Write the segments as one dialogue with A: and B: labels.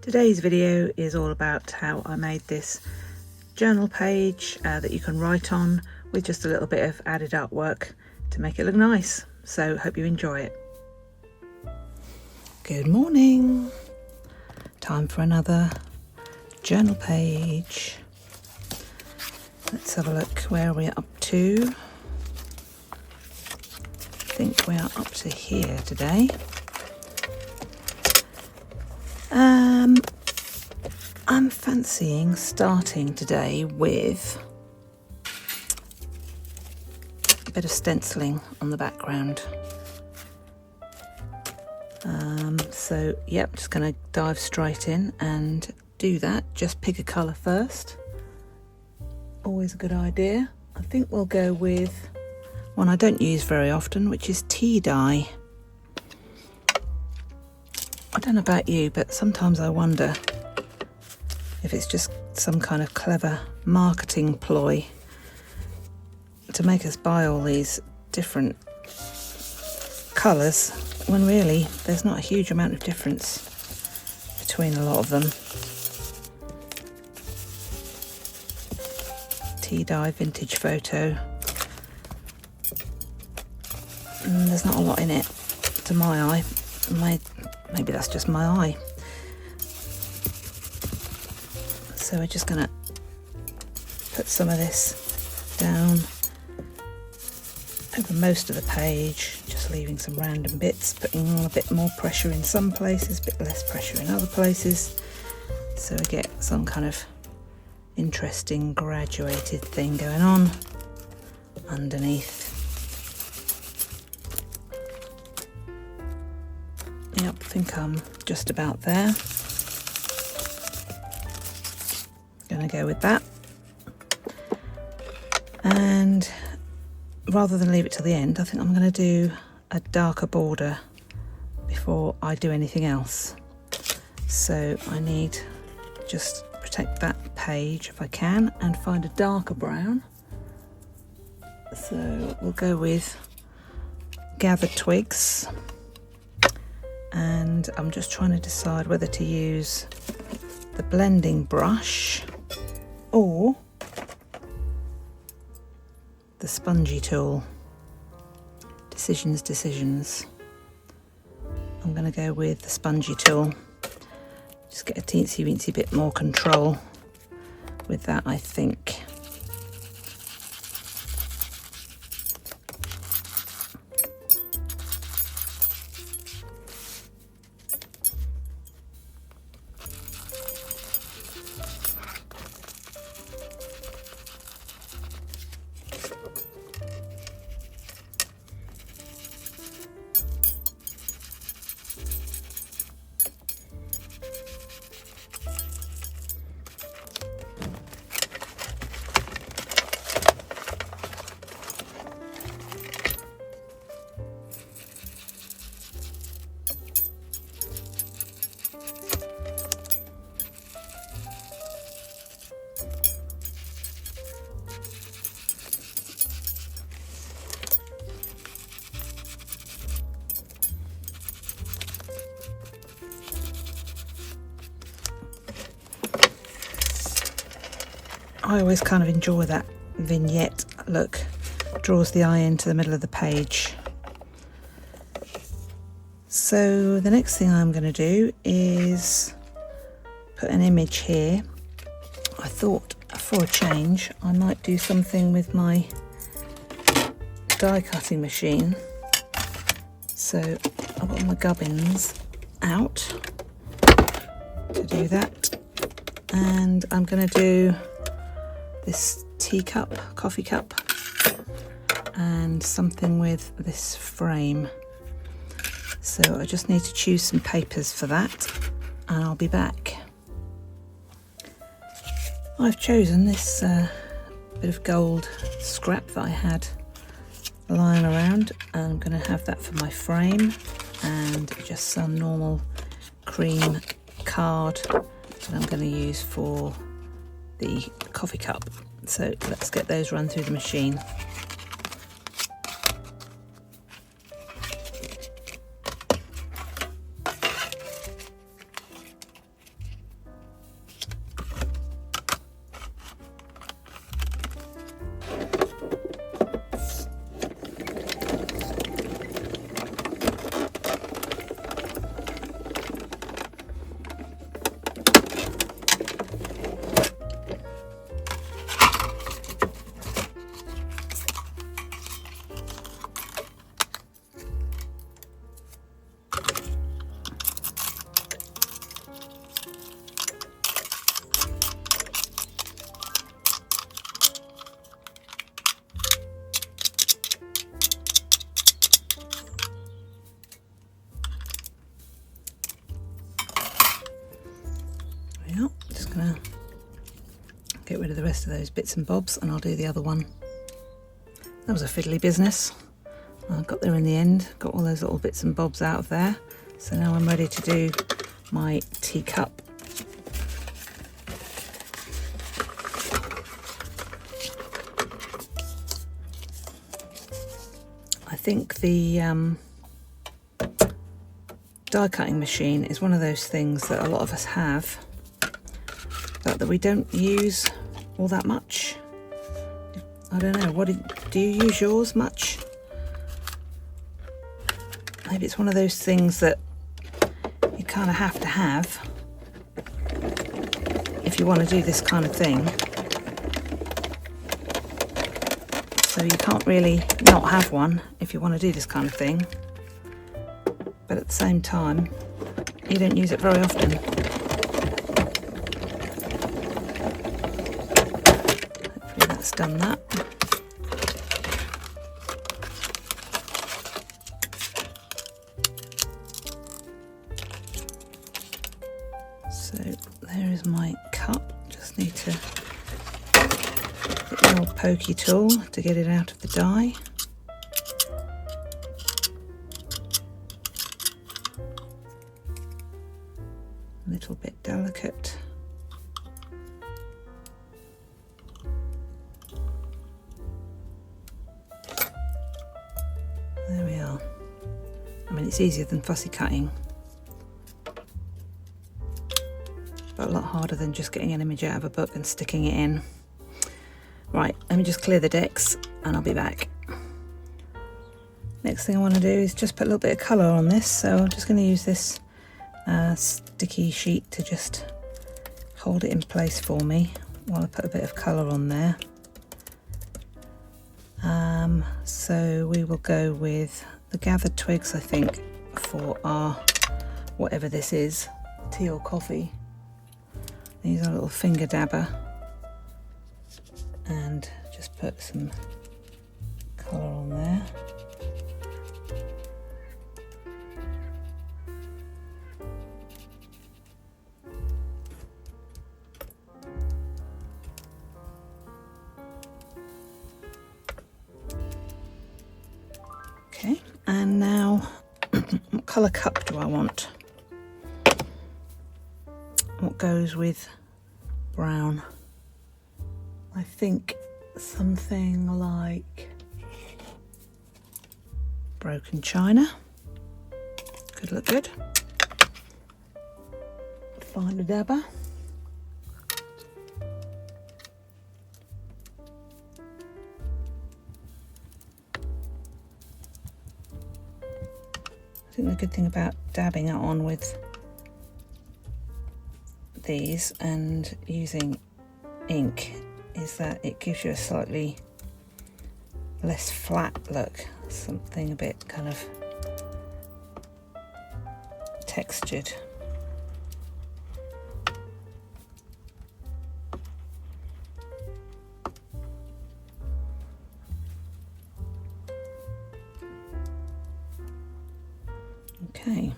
A: Today's video is all about how I made this journal page that you can write on with just a little bit of added artwork to make it look nice. So hope you enjoy it. Good morning. Time for another journal page. Let's have a look where we're up to. I think we are up to here today. I'm fancying starting today with a bit of stenciling on the background. So yep, just going to dive straight in and do that. Just pick a colour first. Always a good idea. I think we'll go with one I don't use very often, which is tea dye. I don't know about you, but sometimes I wonder if it's just some kind of clever marketing ploy to make us buy all these different colours when really there's not a huge amount of difference between a lot of them. Tea dye vintage photo. There's not a lot in it to my eye. Maybe that's just my eye. So we're just going to put some of this down over most of the page, just leaving some random bits, putting on a bit more pressure in some places, a bit less pressure in other places, so we get some kind of interesting graduated thing going on underneath. Yep, I think I'm just about there. Going to go with that. And rather than leave it till the end, I think I'm going to do a darker border before I do anything else. So I need just protect that page if I can and find a darker brown. So we'll go with Gathered Twigs. And I'm just trying to decide whether to use the blending brush or the spongy tool. Decisions. I'm going to go with the spongy tool. Just get a teensy weensy bit more control with that, I think. I always kind of enjoy that vignette look, draws the eye into the middle of the page. So the next thing I'm going to do is put an image here. I thought for a change I might do something with my die cutting machine. So I've got my gubbins out to do that, and I'm going to do this teacup, coffee cup, and something with this frame. So I just need to choose some papers for that, and I'll be back. I've chosen this bit of gold scrap that I had lying around, and I'm going to have that for my frame, and just some normal cream card that I'm going to use for the coffee cup. So let's get those run through the machine. get rid of the rest of those bits and bobs, and I'll do the other one. That was a fiddly business. I got there in the end, got all those little bits and bobs out of there. So now I'm ready to do my teacup. I think the die cutting machine is one of those things that a lot of us have, but that we don't use all that much. I don't know, do you use yours much? Maybe it's one of those things that you kind of have to have if you want to do this kind of thing. So you can't really not have one if you want to do this kind of thing. But at the same time, you don't use it very often. Hopefully that's done that. So there is my cup. Just need to get the old pokey tool to get it out of the die. A little bit delicate. There we are. I mean, it's easier than fussy cutting, but a lot harder than just getting an image out of a book and sticking it in. Right, let me just clear the decks and I'll be back. Next thing I want to do is just put a little bit of colour on this, so I'm just going to use this sticky sheet to just hold it in place for me while I put a bit of colour on there. So we will go with the gathered twigs, I think, for our whatever this is, tea or coffee. These are a little finger dabber, and just put some colour on there. Okay, and now what colour cup do I want? What goes with brown? I think something like broken china could look good. Find a dabber. I think the good thing about dabbing it on with these and using ink is that it gives you a slightly less flat look, something a bit kind of textured. Okay,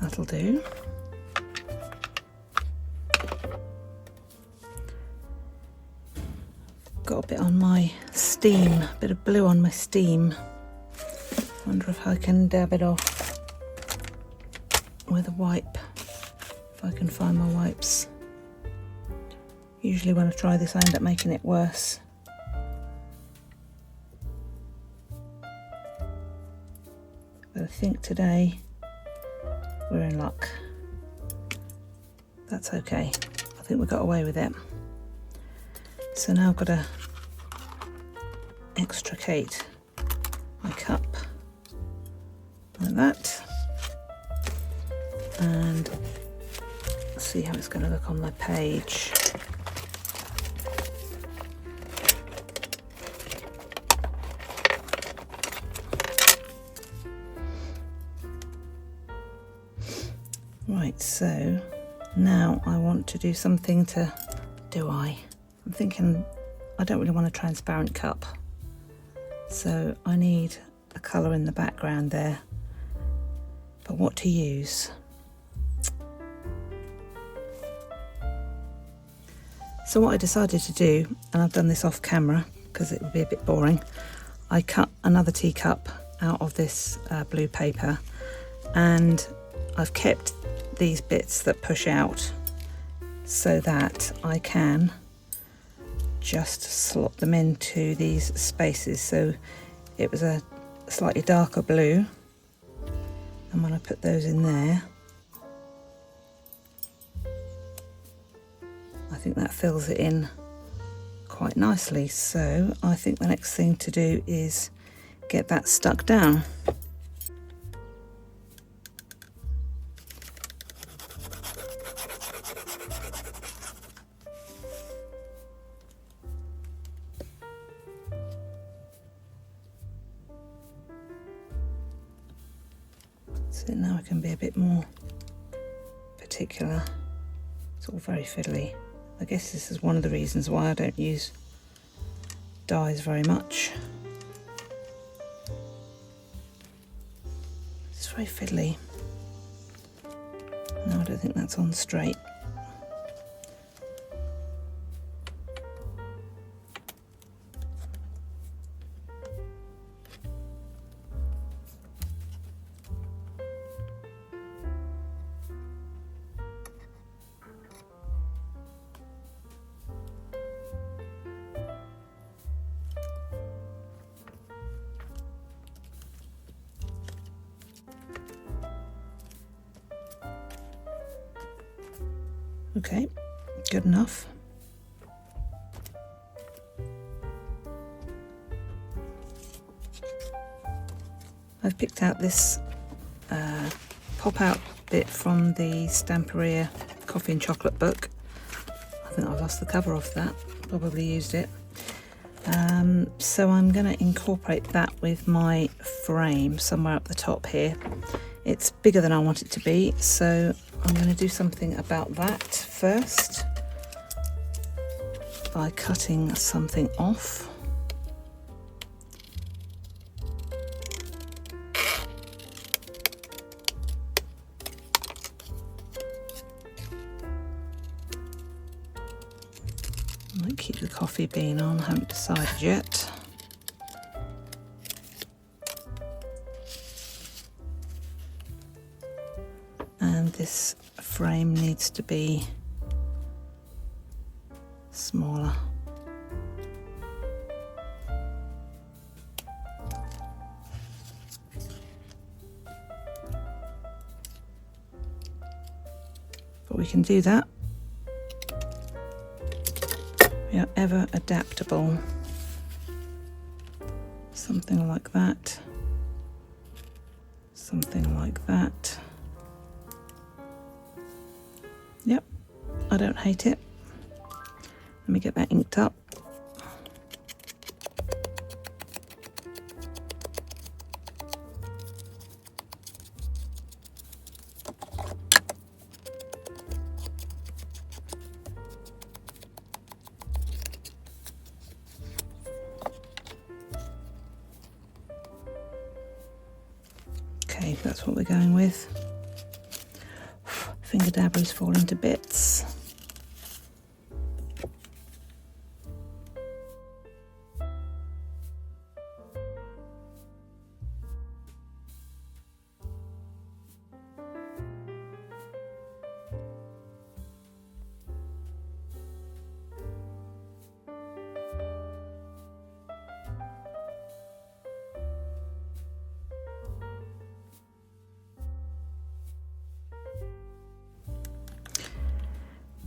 A: that'll do. Got a bit on my steam, a bit of blue on my steam. Wonder if I can dab it off with a wipe, if I can find my wipes. Usually when I try this I end up making it worse. But I think today we're in luck. That's okay. I think we got away with it. So now I've got to extricate my cup like that and see how it's going to look on my page. Right, so now I want to do something to, I'm thinking I don't really want a transparent cup, so I need a colour in the background there, but what to use? So what I decided to do, and I've done this off camera because it would be a bit boring, I cut another teacup out of this blue paper, and I've kept these bits that push out so that I can just slot them into these spaces. So it was a slightly darker blue, and when I put those in there, I think that fills it in quite nicely. So I think the next thing to do is get that stuck down. So now I can be a bit more particular. It's all very fiddly. I guess this is one of the reasons why I don't use dies very much. It's very fiddly. No, I don't think that's on straight. Okay, good enough. I've picked out this pop-out bit from the Stamperia Coffee and Chocolate book. I think I've lost the cover off that, probably used it. So I'm going to incorporate that with my frame somewhere up the top here. It's bigger than I want it to be, so I'm going to do something about that first by cutting something off. I might keep the coffee bean on, haven't decided yet. And this frame needs to be smaller. But we can do that. We are ever adaptable. Something like that. Something like that. Yep, I don't hate it. Let me get that inked up. Okay, that's what we're going with. Finger dabber's falling to bits.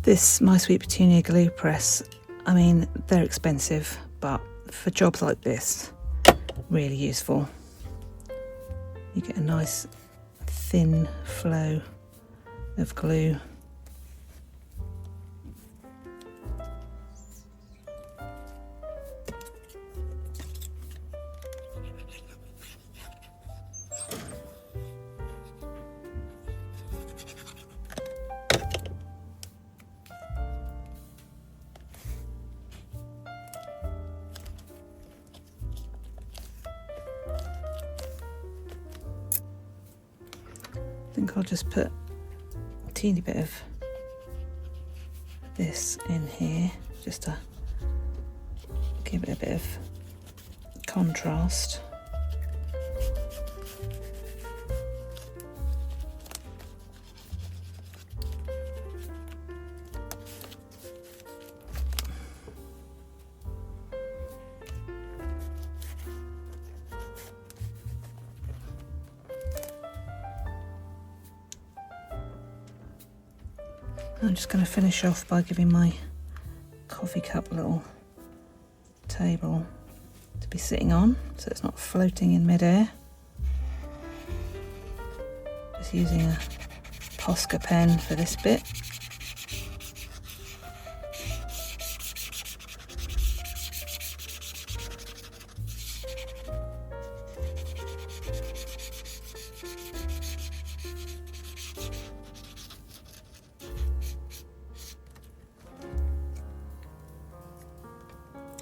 A: This My Sweet Petunia glue press, I mean, they're expensive, but for jobs like this, really useful. You get a nice thin flow of glue. I think I'll just put a teeny bit of this in here. just to give it a bit of contrast. I'm just going to finish off by giving my coffee cup a little table to be sitting on so it's not floating in midair. Just using a Posca pen for this bit.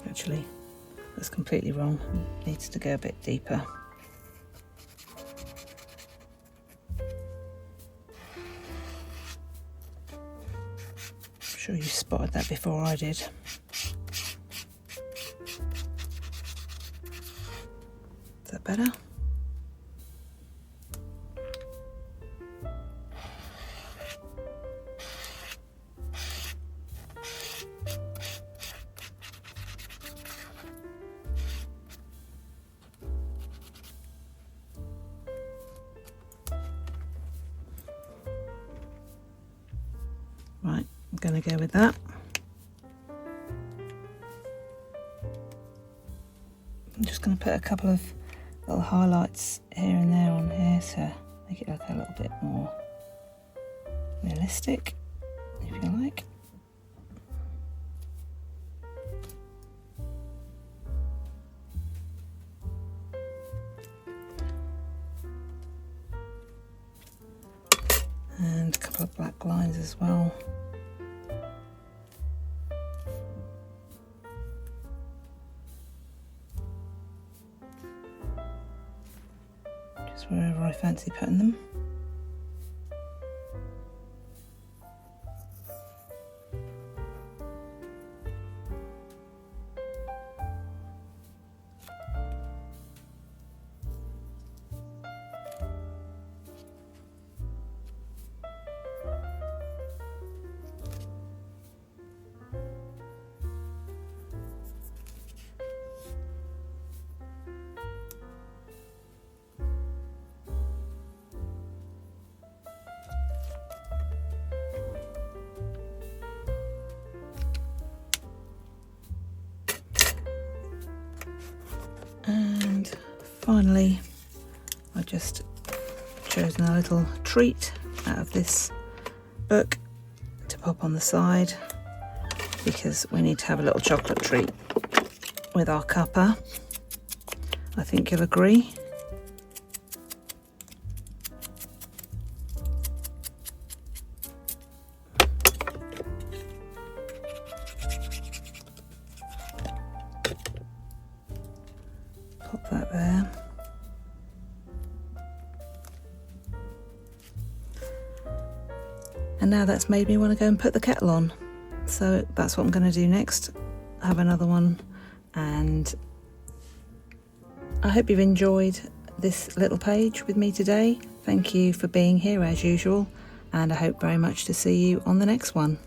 A: Actually, that's completely wrong. It needs to go a bit deeper. I'm sure you spotted that before I did. Is that better? Right, I'm going to go with that. I'm just going to put a couple of little highlights here and there on here to make it look a little bit more realistic, if you like. And a couple of black lines as well. Just wherever I fancy putting them. And finally, I've just chosen a little treat out of this book to pop on the side because we need to have a little chocolate treat with our cuppa. I think you'll agree. Pop that there. And now that's made me want to go and put the kettle on. So that's what I'm going to do next. Have another one, and I hope you've enjoyed this little page with me today. Thank you for being here as usual, and I hope very much to see you on the next one.